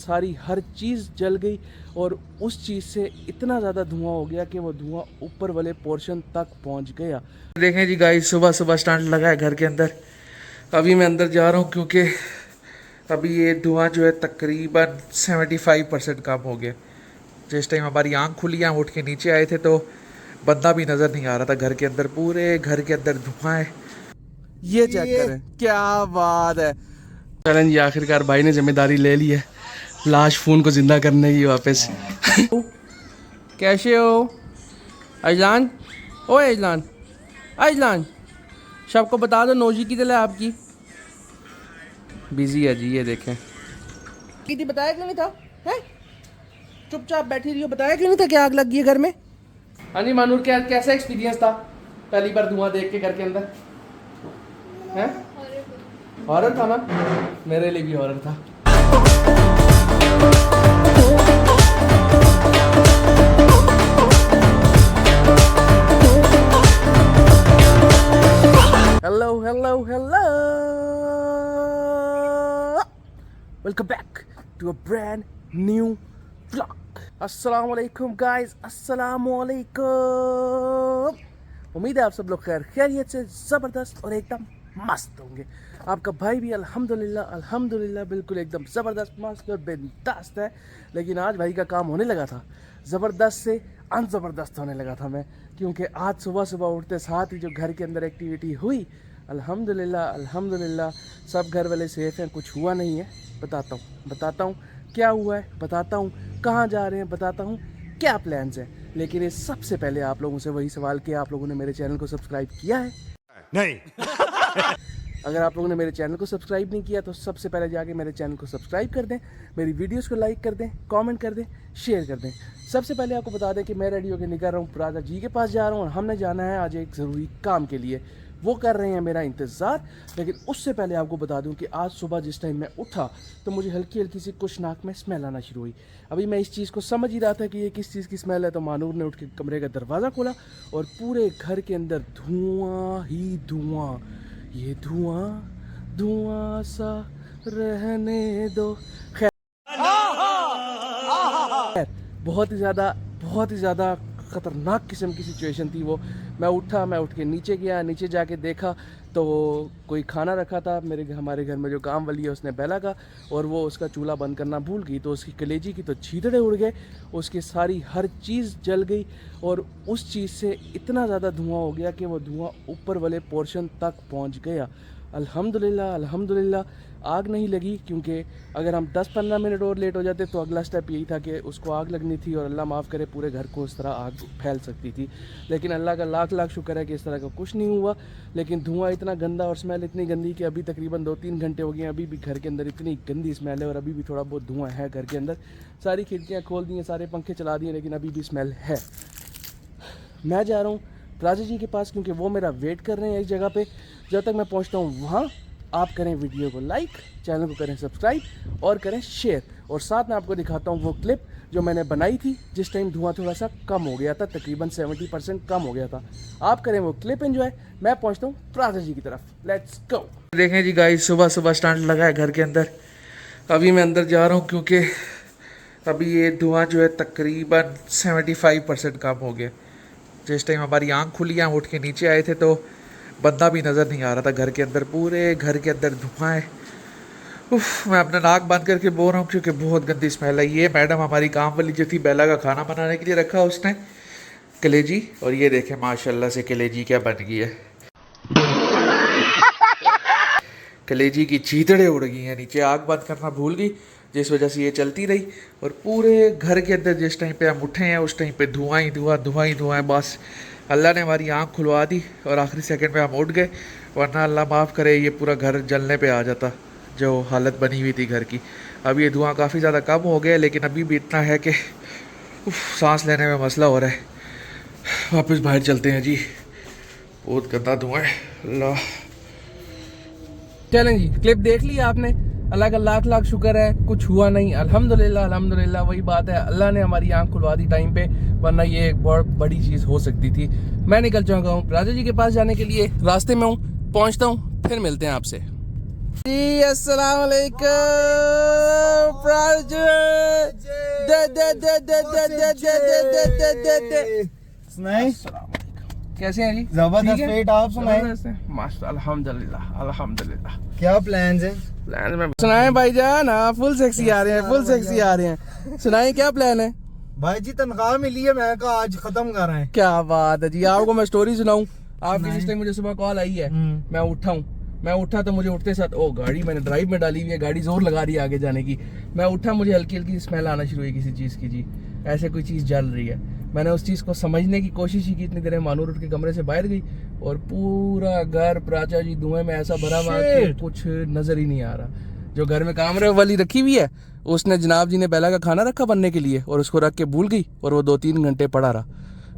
सारी हर चीज़ जल गई और उस चीज़ से इतना ज़्यादा धुआं हो गया कि वो धुआं ऊपर वाले पोर्शन तक पहुंच गया। देखें जी गाइस, सुबह सुबह स्टंट लगा है घर के अंदर। अभी मैं अंदर जा रहा हूँ क्योंकि अभी ये धुआं जो है तकरीबन 75% कम हो गया। जिस टाइम हमारी आंख खुली, हम उठ के नीचे आए थे तो बंदा भी नज़र नहीं आ रहा था घर के अंदर। पूरे घर के अंदर धुआं है। ये चेक करें, क्या बात है। चलें जी, आखिरकार भाई ने जिम्मेदारी ले ली है लाश फोन को जिंदा करने की वापस। कैसे हो अजलान? ओ अजलान, अजलान सबको बता दो नौजी की दिल है आपकी। बिजी है जी, ये देखें। कितनी बताया क्यों नहीं था? हैं? चुपचाप बैठी रही हो, बताया क्यों नहीं था कि आग लग गई है घर में? हाँ जी मानूर, क्या कैसा एक्सपीरियंस था पहली बार धुआं देख के घर के अंदर? हैं? हॉरर था ना? मेरे लिए भी हॉरर था। Hello hello hello, welcome back to a brand new vlog. अस्सलाम वालेकुम गाइस, अस्सलाम वालेकुम। उम्मीद है आप सब लोग खैरियत से ज़बरदस्त और एकदम मस्त होंगे। आपका भाई भी अल्हम्दुलिल्लाह बिल्कुल एकदम ज़बरदस्त मस्त और बिंदास्त है। लेकिन आज भाई का काम होने लगा था, ज़बरदस्त से अनज़बरदस्त होने लगा था मैं, क्योंकि आज सुबह सुबह उठते साथ ही जो घर के अंदर एक्टिविटी हुई, अल्हम्दुलिल्लाह सब घर वाले सेफ़ हैं, कुछ हुआ नहीं है। बताता हूँ क्या हुआ है, बताता हूँ कहाँ जा रहे हैं, बताता हूँ क्या प्लान्स हैं। लेकिन ये सबसे पहले आप लोगों से वही सवाल कि आप लोगों ने मेरे चैनल को सब्सक्राइब किया है? नहीं। अगर आप लोगों ने मेरे चैनल को सब्सक्राइब नहीं किया तो सबसे पहले जाके मेरे चैनल को सब्सक्राइब कर दें, मेरी वीडियोस को लाइक कर दें, कमेंट कर दें, शेयर कर दें। सबसे पहले आपको बता दें कि मैं रेडी होकर निकल रहा हूँ, प्राजा जी के पास जा रहा हूँ और हमने जाना है आज एक ज़रूरी काम के लिए। वो कर रहे हैं मेरा इंतज़ार। लेकिन उससे पहले आपको बता दूं कि आज सुबह जिस टाइम मैं उठा तो मुझे हल्की हल्की सी कुछ नाक में स्मेल आना शुरू हुई। अभी मैं इस चीज़ को समझ ही रहा था कि ये किस चीज़ की स्मेल है, तो मानूर ने उठ के कमरे का दरवाज़ा खोला और पूरे घर के अंदर धुआं ही धुआं। ये धुआं सा रहने दो। खैर, बहुत ही ज़्यादा ख़तरनाक किस्म की सिचुएशन थी वो। मैं उठ के नीचे गया, नीचे जाके देखा तो कोई खाना रखा था हमारे घर में जो काम वाली है उसने बेला का, और वो उसका चूल्हा बंद करना भूल गई, तो उसकी कलेजी की तो छींतड़े उड़ गए, उसकी सारी हर चीज़ जल गई और उस चीज़ से इतना ज़्यादा धुआं हो गया कि वो धुआं ऊपर वाले पोर्शन तक पहुंच गया। अल्हम्दुलिल्लाह आग नहीं लगी, क्योंकि अगर हम 10-15 मिनट और लेट हो जाते तो अगला स्टेप यही था कि उसको आग लगनी थी और अल्लाह माफ़ करे पूरे घर को उस तरह आग फैल सकती थी। लेकिन अल्लाह का लाख लाख शुक्र है कि इस तरह का कुछ नहीं हुआ। लेकिन धुआं इतना गंदा और स्मेल इतनी गंदी कि अभी तकरीबन 2-3 घंटे हो गए, अभी भी घर के अंदर इतनी गंदी स्मेल है और अभी भी थोड़ा बहुत धुआं है घर के अंदर। सारी खिड़कियाँ खोल दी हैं, सारे पंखे चला दिए, लेकिन अभी भी स्मेल है। मैं जा रहा हूँ राजा जी के पास, क्योंकि वो मेरा वेट कर रहे हैं इस जगह पे। जब तक मैं पहुँचता हूँ वहाँ, आप करें वीडियो को लाइक, चैनल को करें सब्सक्राइब और करें शेयर, और साथ में आपको दिखाता हूँ वो क्लिप जो मैंने बनाई थी जिस टाइम धुआं थोड़ा सा कम हो गया था, तकरीबन 70% कम हो गया था। आप करें वो क्लिप एंजॉय। मैं पहुँचता हूँ राजा जी की तरफ। Let's go. देखें जी गाइस, सुबह सुबह स्टंट लगा है घर के अंदर। अभी मैं अंदर जा रहा हूँ क्योंकि अभी ये धुआं जो है तकरीबन 75% कम हो गया। जिस टाइम हमारी आंख खुली, हम उठ के नीचे आए थे तो बंदा भी नज़र नहीं आ रहा था घर के अंदर। पूरे घर के अंदर धुआं है। मैं अपना नाक बंद करके बोल रहा हूँ क्योंकि बहुत गंदी स्मेल है। ये मैडम हमारी काम वाली जो थी, बेला का खाना बनाने के लिए रखा उसने कलेजी, और ये देखें माशाल्लाह से कलेजी क्या बन गई है। कलेजी की चीतड़े उड़ गई हैं नीचे, आग बंद करना भूल गई जिस वजह से ये चलती रही। और पूरे घर के अंदर जिस टाइम पे हम उठे हैं उस टाइम पे धुआं ही धुआं है। बस अल्लाह ने हमारी आंख खुलवा दी और आखिरी सेकंड पे हम उठ गए, वरना अल्लाह माफ़ करे ये पूरा घर जलने पे आ जाता जो हालत बनी हुई थी घर की। अब ये धुआं काफ़ी ज़्यादा कम हो गया, लेकिन अभी भी इतना है कि सांस लेने में मसला हो रहा है। वापस बाहर चलते हैं जी, बहुत गंदा धुआं है। अल्लाह। चलें जी, क्लिप देख लिया आपने। अल्लाह का लाख लाख शुक्र है कुछ हुआ नहीं। अल्हम्दुलिल्लाह वही बात है, अल्लाह ने हमारी आंख खुलवा दी टाइम पे, वरना ये एक बहुत बड़ी चीज़ हो सकती थी। मैं निकल चुका हूँ राजा जी के पास जाने के लिए, रास्ते में हूँ, पहुँचता हूँ, फिर मिलते हैं आपसे। जी अस्सलाम वालेकुम सुनाए कैसे हैं जी? जबरदस्त ठीक है? पेट, आप सुनाए जबरदस्त है। माशाल्लाह अल्हम्दुलिल्लाह अल्हम्दुलिल्लाह। क्या प्लान्स हैं? प्लान में सुनाए भाईजान, हाँ फुल सेक्सी आ रहे हैं, फुल सेक्सी आ रहे हैं। सुनाए क्या प्लान है? भाई जी तनख्वाह मिली है, मैं कहा आज खत्म कर रहे हैं। क्या बात है जी। आपको मैं स्टोरी सुनाऊं? आपकी सुनाएं। जिस टाइम मुझे सुबह कॉल आई है, हम्म। मैं उठा तो मुझे उठते साथ ओ गाड़ी मैंने ड्राइव में डाली हुई है, गाड़ी जोर लगा रही है आगे जाने की। मैं उठा, मुझे हल्की हल्की स्मेल आना शुरू हुई किसी चीज़ की जी, ऐसे कोई चीज़ जल रही है। मैंने उस चीज़ को समझने की कोशिश ही की, इतनी देर में मानूर उठ के कमरे से बाहर गई और पूरा घर प्राचा जी धुएं में ऐसा भरा हुआ कि Shit. कुछ नज़र ही नहीं आ रहा। जो घर में कामरे वाली रखी हुई है, उसने जनाब जी ने बेला का खाना रखा बनने के लिए और उसको रख के भूल गई और वो 2-3 घंटे पड़ा रहा।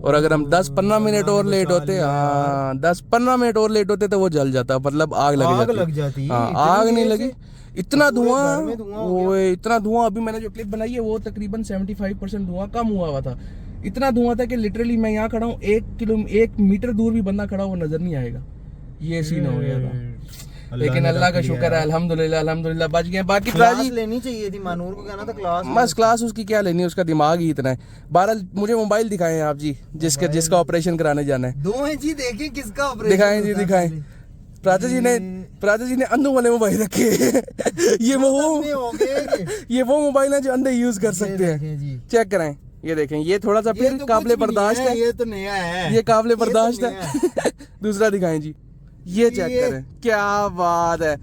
और अगर हम 10-15 मिनट और लेट होते, हाँ 10-15 मिनट और लेट होते तो वो जल जाता, मतलब आग आग लग लग जाती। जाती। हाँ इतनी आग नहीं देर लगी, से? इतना पूरे धुआं, घर में धुआं हो वो इतना धुआं। अभी मैंने जो क्लिप बनाई है वो तकरीबन 75% धुआं कम हुआ था। इतना धुआं था कि लिटरली मैं यहाँ खड़ा हूँ, 1 मीटर दूर भी बंदा खड़ा हो वो नजर नहीं आएगा। ये सीन हो गया था। लेकिन अल्लाह का शुक्र है, अल्हम्दुलिल्लाह अल्हम्दुलिल्लाह बच गए। बाकी क्लास प्राजी लेनी चाहिए थी, मानूर को कहना था क्लास। बस क्लास उसकी क्या लेनी है, उसका दिमाग ही इतना है। 12 मुझे मोबाइल दिखाएं आप जी, जिसका ऑपरेशन कराने जाना है। दो हैं जी, देखें किसका ऑपरेशन दिखाएं जी होता है दिखाएं। पहले। प्राचा जी ने अंधों वाले मोबाइल रखे ये में हो गए ये। ये वो मोबाइल है जो अंधे यूज कर ये सकते हैं। देखें जी। चेक कराएं, ये देखें, ये थोड़ा सा ये फिर तो काबिले कुछ भी नहीं बर्दाश्त है, ये तो नया है, ये काबिले ये तो बर्दाश्त नया है। दूसरा दिखाएं जी, ये चेक ये- करें, क्या बात है।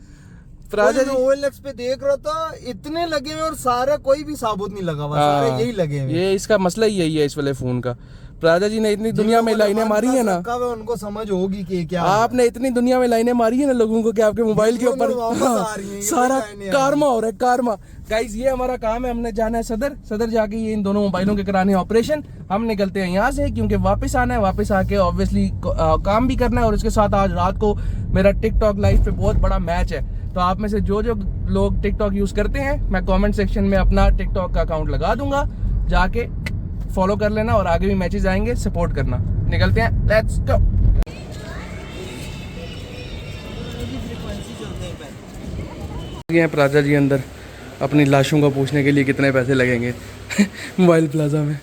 प्राचा जी OLX पे देख रहा था, इतने लगे हुए और सारा कोई भी साबुत नहीं लगा हुआ, सारे हाँ, यही लगे हुए। ये इसका मसला ही यही है इस वाले फोन का। प्राचा जी ने इतनी दुनिया में लाइनें मारी है ना, रखा हुआ है, उनको समझ होगी कि क्या आपने इतनी दुनिया में लाइनें मारी है ना लोगों को कि आपके मोबाइल के वो ऊपर लोग वापस आ रही हैं, ये सारा लाइनें आ कारमा हो रहा है, कारमा। गाइस ये हमारा काम है, हमने जाना है सदर जाके ये इन दोनों मोबाइलों के कराने हैं ऑपरेशन। हम निकलते हैं यहाँ से क्योंकि वापस आना है, वापस आके ऑब्वियसली काम भी करना है। और उसके साथ आज रात को मेरा टिकटॉक लाइव पे बहुत बड़ा मैच है, तो आप में से जो लोग टिकटॉक यूज करते हैं, मैं कमेंट सेक्शन में अपना टिकटॉक का अकाउंट लगा दूंगा, जाके फॉलो कर लेना और आगे भी मैचेस आएंगे, सपोर्ट करना। निकलते हैं, लेट्स गो। हैं प्राचा जी अंदर अपनी लाशों को पूछने के लिए कितने पैसे लगेंगे मोबाइल प्लाजा में।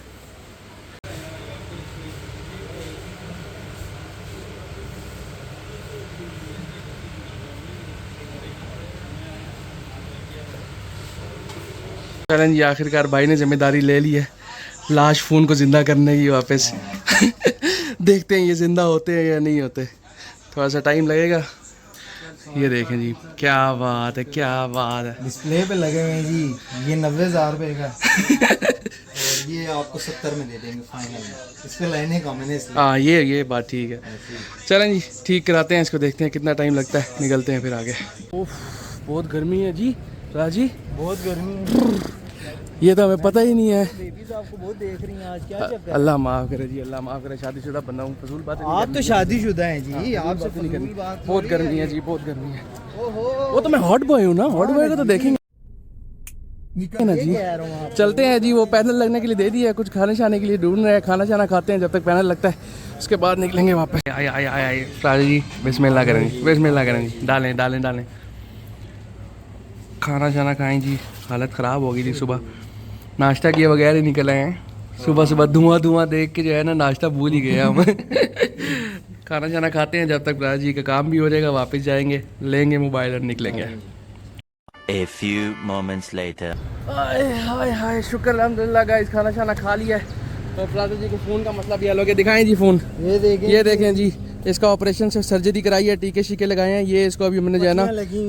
चलें जी, आखिरकार भाई ने जिम्मेदारी ले ली है लाश फोन को जिंदा करने की वापस। देखते हैं ये जिंदा होते हैं या नहीं होते, थोड़ा सा टाइम लगेगा। ये देखें जी, क्या बात है, क्या बात है। डिस्प्ले पे लगे हुए हैं जी। ये 90,000 रुपए का और ये आपको 70 में दे देंगे फाइनल में। इस पे लाइनें कम है ना इसलिए। हाँ ये बात ठीक है। चलें जी, ठीक कराते हैं इसको, देखते हैं कितना टाइम लगता है, निकलते हैं फिर आगे। ओफ बहुत गर्मी है जी राजी, बहुत गर्मी है। ये तो हमें पता ही नहीं है। बेबीज आपको बहुत देख रही हैं आज, क्या चक्कर है? अल्लाह माफ़ करे जी, अल्लाह माफ़ करे। शादीशुदा बंदा हूँ, फजूल बात नहीं आप करनी तो चाहिए। शादीशुदा हैं जी, हाँ, आपसे फजूल बातें नहीं फजूल करनी। बात बहुत थोड़ी गर्मी है है। जी, बहुत गर्मी है। ओहो, वो तो मैं हॉट बॉय हूँ ना, हॉट बॉय को तो देखेंगे निकल ना ये जी। कह रहा हूँ आपको। चलते हैं जी, वो पैनल लगने के लिए दे दिया है, कुछ खाने शाने के लिए ढूंढ रहे हैं, खाना शाना खाते हैं जब तक पैनल लगता है, उसके बाद निकलेंगे वापस। आए आए आए आए राजा जी, बिस्मिल्लाह करें जी, बिस्मिल्लाह करें जी, डालें डालें डालें, खाना शाना खाएं जी। हालत ख़राब हो गई थी, सुबह नाश्ता किए बगैर ही निकल आए हैं। सुबह धुआं देख के जो है ना, नाश्ता भूल ही गए हम। खाना शाना खाते हैं जब तक राजा जी का काम भी हो जाएगा, वापस जाएंगे, लेंगे मोबाइल और निकलेंगे। A few moments later. हाय हाय हाय, शुक्र अल्हम्दुलिल्लाह गाइस, खाना शाना खा लिया है। तो प्राचा जी को फ़ोन का मतलब भी हल हो गया। दिखाएं जी फ़ोन, ये देखें जी, इसका ऑपरेशन से सर्जरी कराई है, टीके शीके लगाए हैं। ये इसको अभी हमने जो है ना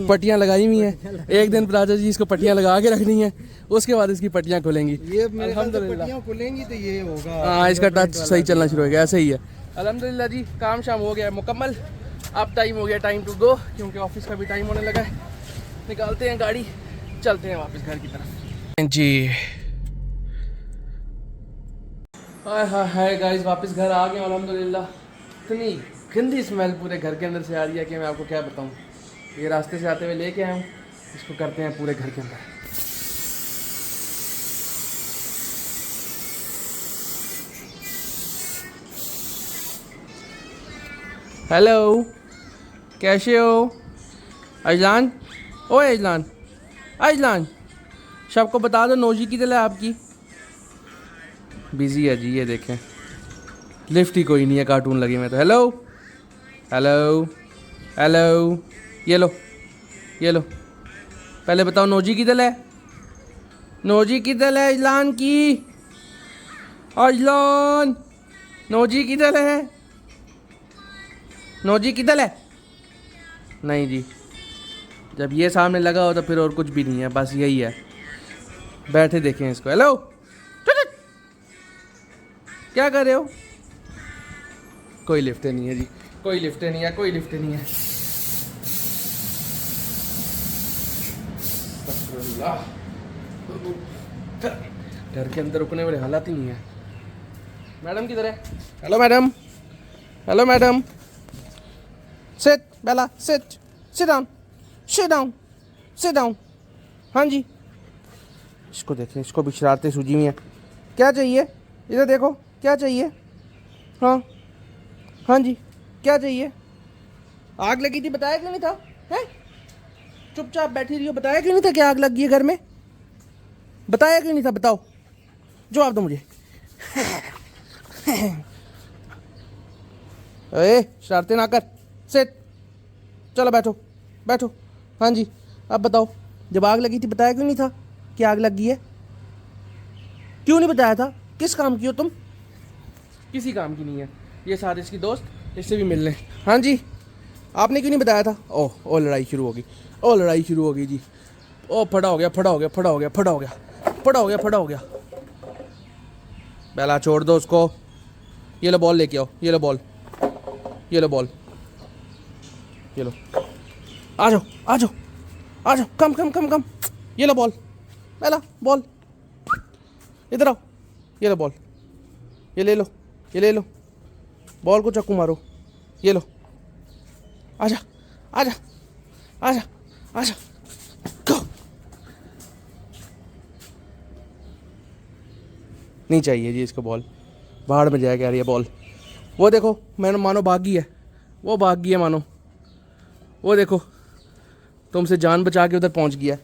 पट्टियाँ लगाई हुई हैं। एक दिन प्राचा जी इसको पट्टियाँ लगा के रखनी है, उसके बाद इसकी पट्टियाँ खुलेंगी। ये मेरे ख्याल से पट्टियाँ खुलेंगी तो ये होगा। हाँ, इसका टच सही चलना शुरू हो गया, ऐसे ही है। अल्हम्दुलिल्लाह जी, काम शाम हो गया है मुकम्मल। अब टाइम हो गया, टाइम टू गो, क्योंकि ऑफिस का भी टाइम होने लगा है। निकालते हैं गाड़ी, चलते हैं वापस घर की तरफ जी। हाय हाय हाय गाइस, वापस घर आ गए अल्हम्दुलिल्लाह। इतनी गंदी स्मेल पूरे घर के अंदर से आ रही है कि मैं आपको क्या बताऊं। ये रास्ते से आते हुए लेके आया हूँ, इसको करते हैं पूरे घर के अंदर। हेलो, कैसे हो अजान? ओए अजलान, अजलान, सबको बता दो नोजी की दिल है आपकी। बिजी है जी, ये देखें, लिफ्ट ही कोई नहीं है, कार्टून लगे में तो। हेलो हेलो हेलो, ये लो ये लो, पहले बताओ नोजी की दिल है, नोजी की दिल है अजलान की, अजलान, नोजी की दिल है, नोजी की दिल है। नहीं जी, जब ये सामने लगा हो तो फिर और कुछ भी नहीं है, बस यही है। बैठे देखें इसको। हेलो, क्या कर रहे हो? कोई लिफ्ट नहीं है जी, कोई लिफ्ट नहीं है, कोई लिफ्ट नहीं है। घर के अंदर रुकने वाले हालात ही नहीं है। मैडम किधर है? Hello madam, hello madam, sit Bela, sit, sit down, sit down, sit down. हाँ जी, इसको देखें, इसको भी शरारतें सूझी हुई हैं। क्या चाहिए? इधर देखो, क्या चाहिए? हाँ हाँ जी, क्या चाहिए? आग लगी थी, बताया क्यों नहीं था? हैं? चुपचाप बैठी रही हो, बताया क्यों नहीं था कि आग लग गई है घर में? बताया क्यों नहीं था? बताओ, जवाब दो मुझे। ए, शरारतें ना कर, सेट, चलो बैठो बैठो। हाँ जी, अब बताओ, जब आग लगी थी बताया क्यों नहीं था कि आग लग गई है? क्यों नहीं बताया था? किस काम की हो तुम? किसी काम की नहीं है। ये साथ इसकी दोस्त, इससे भी मिल लें। हाँ जी, आपने क्यों नहीं बताया था? ओह लड़ाई शुरू होगी, ओ लड़ाई शुरू होगी जी। ओ फटा हो गया, फटा हो गया, फटा हो गया, फटा हो गया, फटा हो गया, फटा हो गया। बेला छोड़ दो उसको। ये लो बॉल लेके आओ, ये लो बॉल, ये लो बॉल, ये लो, आ जाओ आ जाओ आ जाओ, कम कम कम कम, ये लो बॉल, बेला बॉल, इधर आओ, ये लो बॉल, ये ले लो, ये ले लो, बॉल को चाकू मारो, ये लो, आजा आजा आजा आजा, गो। नहीं चाहिए जी इसको बॉल, बाहर में जाएगा यार ये बॉल। वो देखो, मैंने मानो भाग गई है, वो भाग गई है मानो, वो देखो तुमसे जान बचा के उधर पहुंच गया।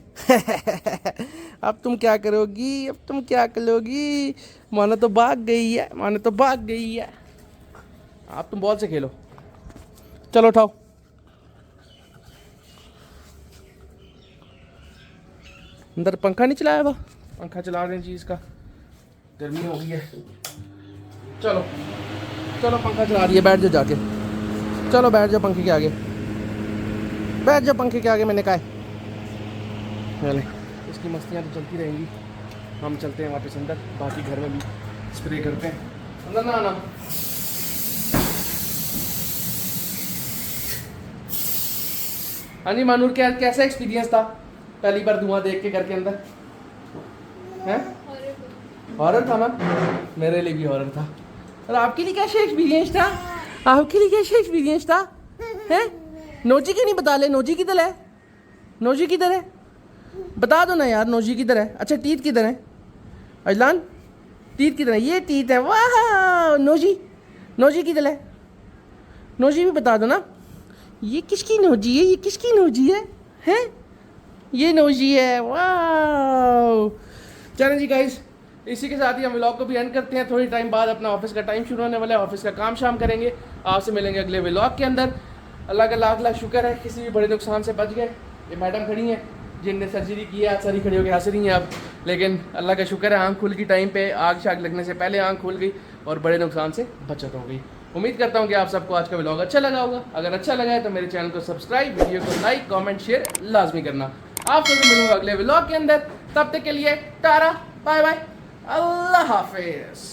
अब तुम क्या करोगी? अब तुम क्या करोगी? मानो तो भाग गई है, मानो तो भाग गई है। अब तुम बॉल से खेलो, चलो उठाओ। अंदर पंखा नहीं चलाया हुआ? पंखा चला रहे हैं जी, इसका गर्मी हो गई है। चलो चलो, पंखा चला रही है, बैठ जाओ जाके, चलो बैठ जाओ पंखे के आगे, बैठ जाओ पंखे के आगे, मैंने कहा है। चले, इसकी मस्तियाँ तो चलती रहेंगी, हम चलते हैं वापस अंदर, बाकी घर में भी स्प्रे करते हैं। अंदर ना आना। हाँ जी मानूर, क्या कैसा एक्सपीरियंस था पहली बार धुआं देख के घर के अंदर? हैं? हॉरर था ना? मेरे लिए भी हॉरर था। और आपके लिए कैसा एक्सपीरियंस था? आपके लिए कैसा एक्सपीरियंस था? हैं? नोजी क्यों नहीं बता ले? नोजी किधर है? नोजी किधर है? बता दो ना यार, नोजी किधर है? अच्छा टीथ किधर है? अजलान, टीथ किधर है? ये टीथ है, वाह। नोजी, नोजी किधर है? नोजी भी बता दो ना। ये किसकी नोजी है? ये किसकी नोजी है? हैं? ये नोजी है, वाह। चलें जी गाइस, इसी के साथ ही हम व्लॉग को भी एंड करते हैं। थोड़ी टाइम बाद अपना ऑफिस का टाइम शुरू होने वाला है, ऑफिस का काम शाम करेंगे। आपसे मिलेंगे अगले व्लॉग के अंदर। अल्लाह का लाख लाख शुक्र है, किसी भी बड़े नुकसान से बच गए। ये मैडम खड़ी हैं जिनने सर्जरी की है, आज सारी खड़ी होकर हंस रही हैं अब, लेकिन अल्लाह का शुक्र है आँख खुल गई टाइम पे, आग शाग लगने से पहले आँख खुल गई और बड़े नुकसान से बचत हो गई। उम्मीद करता हूँ कि आप सबको आज का व्लॉग अच्छा लगा होगा। अगर अच्छा लगा है तो मेरे चैनल को सब्सक्राइब, वीडियो को लाइक, कमेंट, शेयर लाजमी करना। आप सबसे मिलूंगा अगले व्लॉग के अंदर, तब तक के लिए टाटा, बाय बाय, अल्लाह हाफिज।